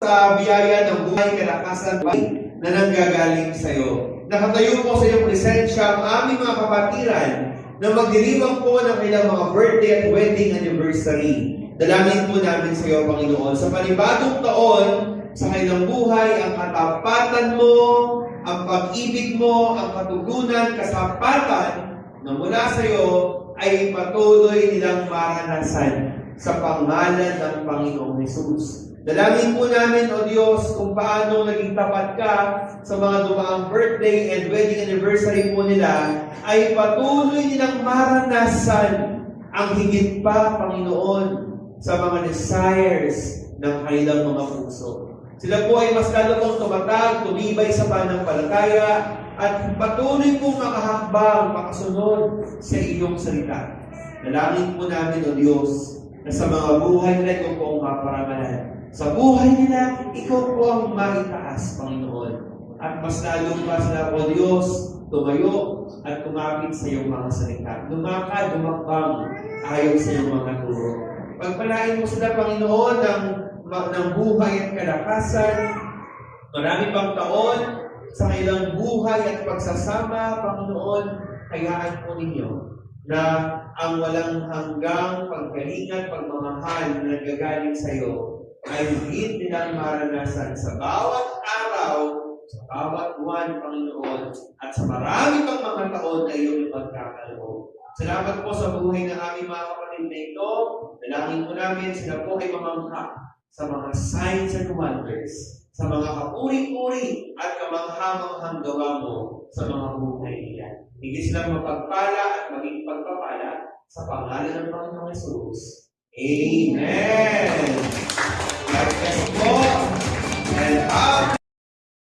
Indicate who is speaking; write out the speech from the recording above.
Speaker 1: sa biyaya ng buhay, kalakasan na nanggagaling sa iyo. Nakatayo po sa iyong presensya ang aming mga kapatiran na magdiriwang po ng kailang mga birthday at wedding anniversary. Dalangin po namin sa iyo, Panginoon, sa panibagong taon, sa kailang buhay, ang katapatan mo, ang pag-ibig mo, ang katugunan, kasapatan na mula sa iyo ay patuloy nilang maranasan sa pangalan ng Panginoong Hesus. Dalangin po namin, O Diyos, kung paano naging tapat ka sa mga dumaang birthday and wedding anniversary po nila, ay patuloy nilang maranasan ang higit pa, Panginoon, sa mga desires ng kanilang mga puso. Sila po ay mas lalo pong tumatag, tumibay sa pananampalataya, at patuloy pong makahakbang, makasunod sa iyong salita. Dalangin po namin, O Diyos, na sa mga buhay nila ikaw po ang maparamanan. Sa buhay nila, ikaw po ang maitaas, Panginoon. At mas lalo pa sila, O Diyos, tumayo at kumapit sa iyong mga salita. Lumakad, lumakbang, ayon sa iyong mga turo. Pagpalain mo sila, Panginoon, ng buhay at kalakasan. Marami pang taon sa kailang buhay at pagsasama, Panginoon, hayaan po ninyo na ang walang hanggang pagkalingat, pagmamahal na nagagaling sa iyo ay higit nilang maranasan sa bawat araw, sa bawat buwan, Panginoon, at sa marami pang mga taon na iyong ipagkakaloob. Salamat po sa buhay ng aming mga kapatid na ito. Dalangin po namin sila po ay mamangha sa mga signs and wonders, sa mga kapuri-puri at kamangha-manghang gawa mo sa mga buhay nila. Higit silang mapagpala at maging pagpapala sa pangalan ng Panginoong Hesus. Amen! God bless po! And